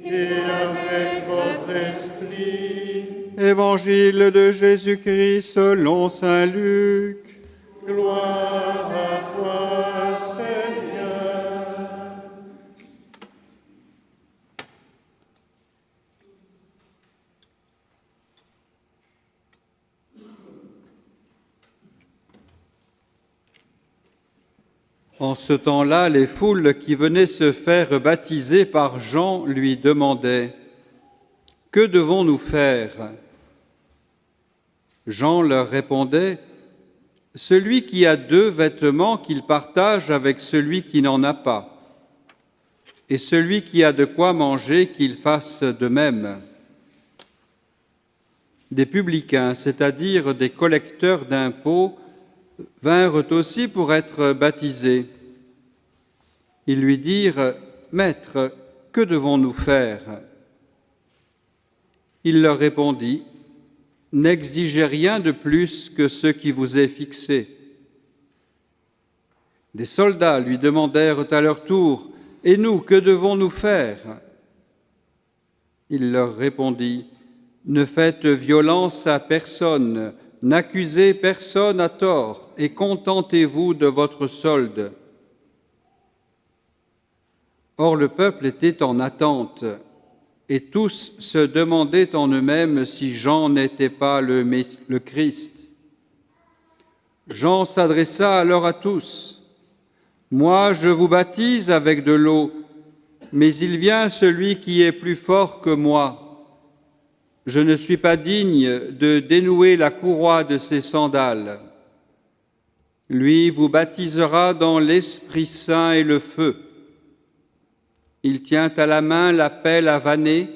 et avec votre esprit. Évangile de Jésus-Christ selon saint Luc. Gloire à toi, Seigneur. En ce temps-là, les foules qui venaient se faire baptiser par Jean lui demandaient « Que devons-nous faire ?» Jean leur répondait « Celui qui a 2 vêtements qu'il partage avec celui qui n'en a pas, et celui qui a de quoi manger qu'il fasse de même. » Des publicains, c'est-à-dire des collecteurs d'impôts, vinrent aussi pour être baptisés. Ils lui dirent « Maître, que devons-nous faire ?» Il leur répondit « N'exigez rien de plus que ce qui vous est fixé. » Des soldats lui demandèrent à leur tour « Et nous, que devons-nous faire ?» Il leur répondit « Ne faites violence à personne, n'accusez personne à tort et contentez-vous de votre solde. » Or le peuple était en attente, et tous se demandaient en eux-mêmes si Jean n'était pas le Christ. Jean s'adressa alors à tous. « Moi, je vous baptise avec de l'eau, mais il vient celui qui est plus fort que moi. Je ne suis pas digne de dénouer la courroie de ses sandales. Lui vous baptisera dans l'Esprit Saint et le feu. Il tient à la main la pelle à vanner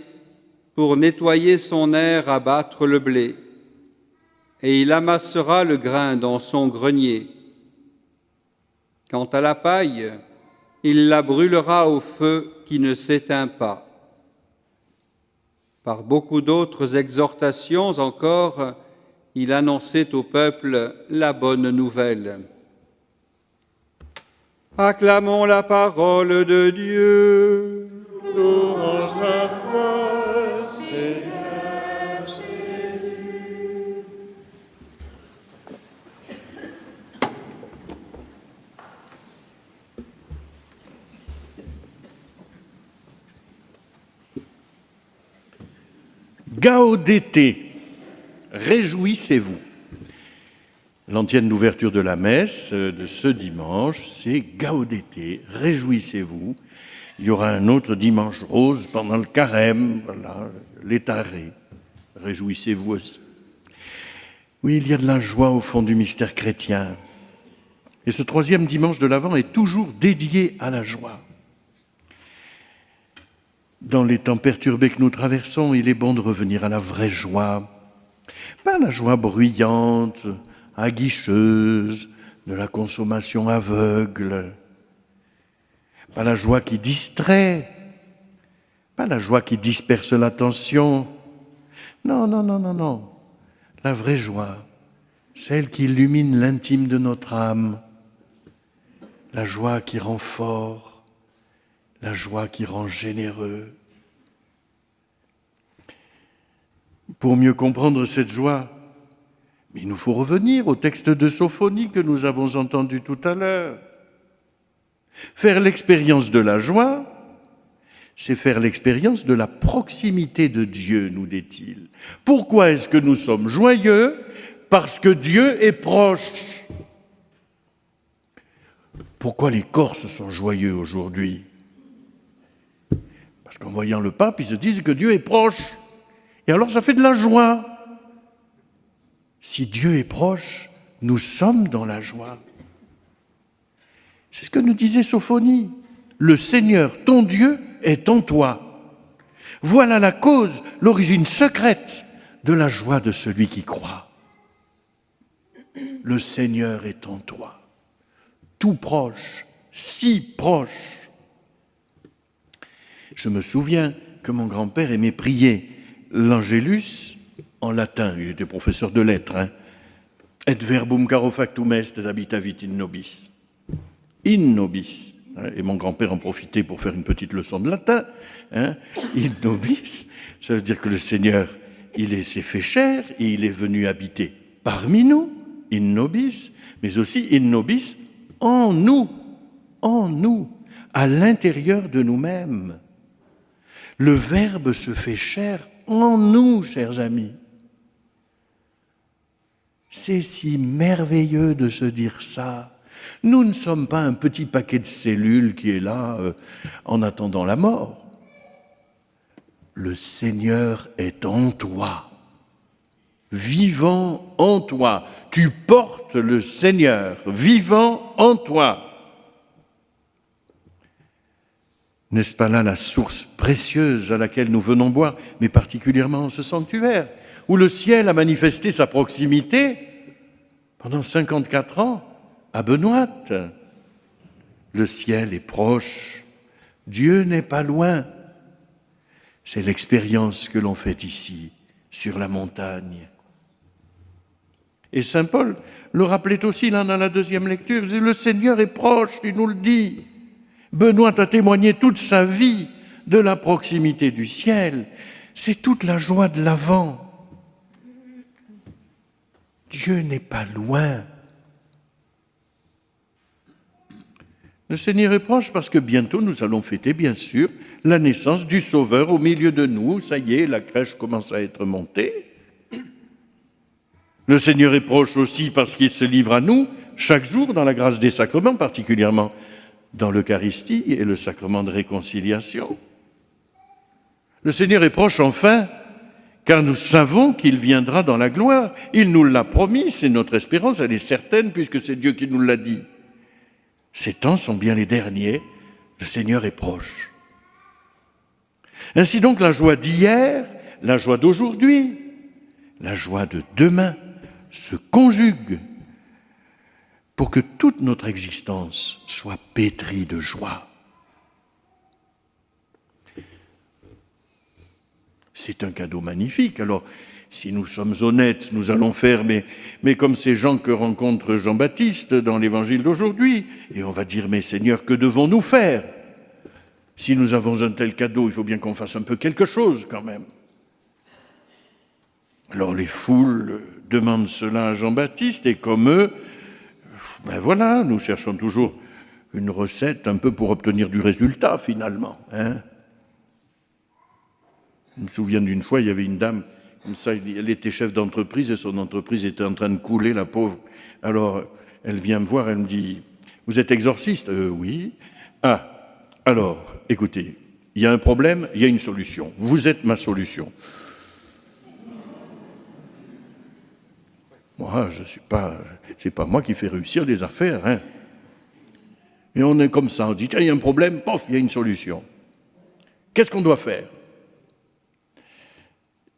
pour nettoyer son aire à battre le blé, et il amassera le grain dans son grenier. Quant à la paille, il la brûlera au feu qui ne s'éteint pas. » Par beaucoup d'autres exhortations encore, il annonçait au peuple la bonne nouvelle. Acclamons la parole de Dieu. Louange à toi, Seigneur Jésus. Gaudete, réjouissez-vous. L'antienne d'ouverture de la messe de ce dimanche, c'est Gaudete, réjouissez-vous. Il y aura un autre dimanche rose pendant le carême, voilà, l'étaré. Réjouissez-vous aussi. Oui, il y a de la joie au fond du mystère chrétien. Et ce 3e dimanche de l'Avent est toujours dédié à la joie. Dans les temps perturbés que nous traversons, il est bon de revenir à la vraie joie. Pas la joie bruyante, aguicheuse, de la consommation aveugle. Pas la joie qui distrait. Pas la joie qui disperse l'attention. Non, non, non, non, non. La vraie joie, celle qui illumine l'intime de notre âme. La joie qui rend fort. La joie qui rend généreux. Pour mieux comprendre cette joie, il nous faut revenir au texte de Sophonie que nous avons entendu tout à l'heure. Faire l'expérience de la joie, c'est faire l'expérience de la proximité de Dieu, nous dit-il. Pourquoi est-ce que nous sommes joyeux ? Parce que Dieu est proche. Pourquoi les Corses sont joyeux aujourd'hui ? Parce qu'en voyant le pape, ils se disent que Dieu est proche. Et alors ça fait de la joie. Si Dieu est proche, nous sommes dans la joie. C'est ce que nous disait Sophonie. Le Seigneur, ton Dieu, est en toi. Voilà la cause, l'origine secrète de la joie de celui qui croit. Le Seigneur est en toi. Tout proche, si proche. Je me souviens que mon grand-père aimait prier l'Angélus en latin. Il était professeur de lettres. Et verbum caro factum est habitavit in nobis. In nobis. Et mon grand-père en profitait pour faire une petite leçon de latin. In nobis, ça veut dire que le Seigneur, s'est fait chair et il est venu habiter parmi nous, in nobis, mais aussi in nobis, en nous, à l'intérieur de nous-mêmes. Le Verbe se fait chair en nous, chers amis. C'est si merveilleux de se dire ça. Nous ne sommes pas un petit paquet de cellules qui est là en attendant la mort. Le Seigneur est en toi, vivant en toi. Tu portes le Seigneur, vivant en toi. N'est-ce pas là la source précieuse à laquelle nous venons boire, mais particulièrement en ce sanctuaire, où le ciel a manifesté sa proximité pendant 54 ans à Benoîte. Le ciel est proche, Dieu n'est pas loin. C'est l'expérience que l'on fait ici, sur la montagne. Et saint Paul le rappelait aussi là dans la deuxième lecture, il dit, le Seigneur est proche, il nous le dit. Benoît a témoigné toute sa vie de la proximité du ciel. C'est toute la joie de l'Avent. Dieu n'est pas loin. Le Seigneur est proche parce que bientôt nous allons fêter, bien sûr, la naissance du Sauveur au milieu de nous. Ça y est, la crèche commence à être montée. Le Seigneur est proche aussi parce qu'il se livre à nous chaque jour dans la grâce des sacrements, particulièrement dans l'Eucharistie et le sacrement de réconciliation. Le Seigneur est proche enfin, car nous savons qu'il viendra dans la gloire. Il nous l'a promis, c'est notre espérance, elle est certaine puisque c'est Dieu qui nous l'a dit. Ces temps sont bien les derniers, le Seigneur est proche. Ainsi donc la joie d'hier, la joie d'aujourd'hui, la joie de demain se conjuguent pour que toute notre existence soit pétrie de joie. C'est un cadeau magnifique. Alors, si nous sommes honnêtes, nous allons faire, mais comme ces gens que rencontre Jean-Baptiste dans l'évangile d'aujourd'hui, et on va dire, mais Seigneur, que devons-nous faire? Si nous avons un tel cadeau, il faut bien qu'on fasse un peu quelque chose quand même. Alors les foules demandent cela à Jean-Baptiste, et comme eux, ben voilà, nous cherchons toujours une recette un peu pour obtenir du résultat, finalement. Je me souviens d'une fois, il y avait une dame, comme ça, elle était chef d'entreprise et son entreprise était en train de couler, la pauvre. Alors, elle vient me voir, elle me dit, « Vous êtes exorciste ?» Oui. « Ah, alors, écoutez, il y a un problème, il y a une solution. Vous êtes ma solution. » Moi, c'est pas moi qui fais réussir des affaires. Et on est comme ça, on dit, tiens, il y a un problème, pof, il y a une solution. Qu'est-ce qu'on doit faire?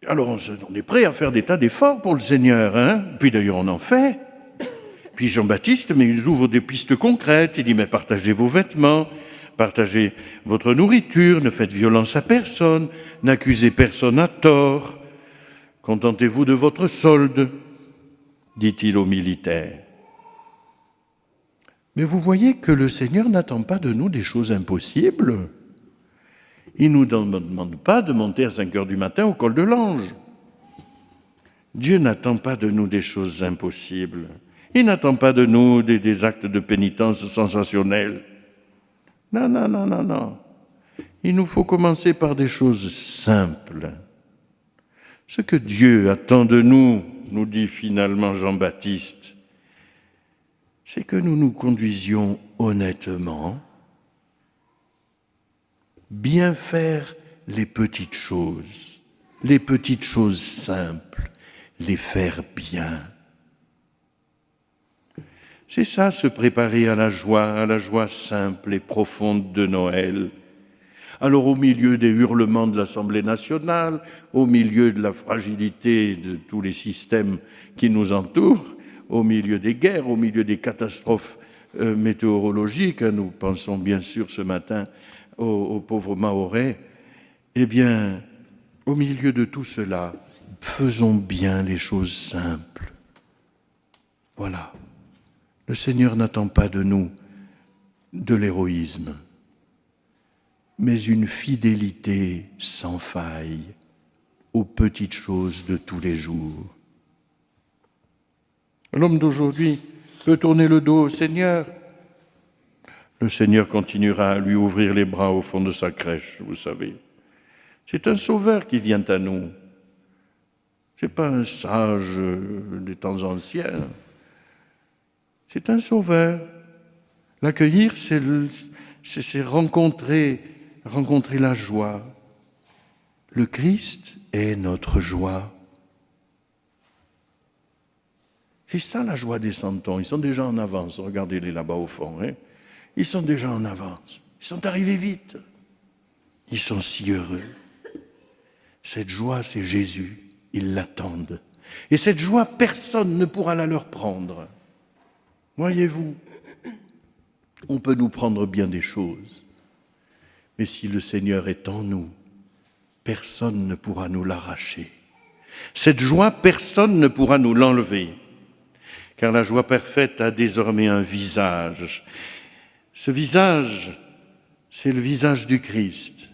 Alors, on est prêt à faire des tas d'efforts pour le Seigneur. Puis d'ailleurs, on en fait. Puis Jean-Baptiste, mais il ouvre des pistes concrètes. Il dit, mais partagez vos vêtements, partagez votre nourriture, ne faites violence à personne, n'accusez personne à tort. Contentez-vous de votre solde, dit-il aux militaires. Mais vous voyez que le Seigneur n'attend pas de nous des choses impossibles. Il ne nous demande pas de monter à 5 heures du matin au col de l'Ange. Dieu n'attend pas de nous des choses impossibles. Il n'attend pas de nous des actes de pénitence sensationnels. Non, non, non, non, non. Il nous faut commencer par des choses simples. Ce que Dieu attend de nous, nous dit finalement Jean-Baptiste, c'est que nous nous conduisions honnêtement, bien faire les petites choses simples, les faire bien. C'est ça, se préparer à la joie simple et profonde de Noël. Alors au milieu des hurlements de l'Assemblée nationale, au milieu de la fragilité de tous les systèmes qui nous entourent, au milieu des guerres, au milieu des catastrophes météorologiques, nous pensons bien sûr ce matin aux pauvres Mahorais, eh bien, au milieu de tout cela, faisons bien les choses simples. Voilà. Le Seigneur n'attend pas de nous de l'héroïsme, mais une fidélité sans faille aux petites choses de tous les jours. L'homme d'aujourd'hui peut tourner le dos au Seigneur. Le Seigneur continuera à lui ouvrir les bras au fond de sa crèche, vous savez. C'est un sauveur qui vient à nous. Ce n'est pas un sage des temps anciens. C'est un sauveur. L'accueillir, c'est rencontrer la joie. Le Christ est notre joie. C'est ça la joie des santons. Ils sont déjà en avance. Regardez-les là-bas au fond. Hein. Ils sont déjà en avance. Ils sont arrivés vite. Ils sont si heureux. Cette joie, c'est Jésus. Ils l'attendent. Et cette joie, personne ne pourra la leur prendre. Voyez-vous, on peut nous prendre bien des choses. Mais si le Seigneur est en nous, personne ne pourra nous l'arracher. Cette joie, personne ne pourra nous l'enlever. Car la joie parfaite a désormais un visage. Ce visage, c'est le visage du Christ.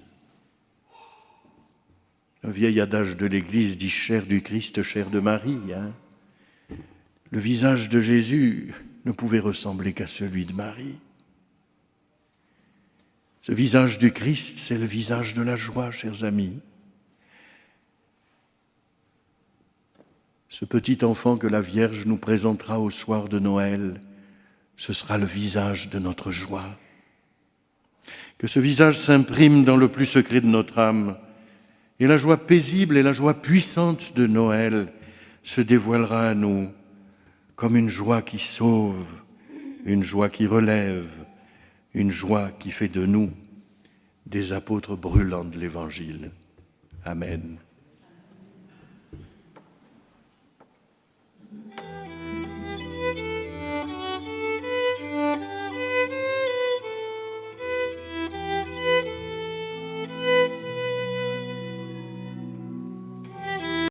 Un vieil adage de l'Église dit « chair du Christ, chair de Marie ». Le visage de Jésus ne pouvait ressembler qu'à celui de Marie. Ce visage du Christ, c'est le visage de la joie, chers amis. Ce petit enfant que la Vierge nous présentera au soir de Noël, ce sera le visage de notre joie. Que ce visage s'imprime dans le plus secret de notre âme, et la joie paisible et la joie puissante de Noël se dévoilera à nous comme une joie qui sauve, une joie qui relève, une joie qui fait de nous des apôtres brûlants de l'Évangile. Amen.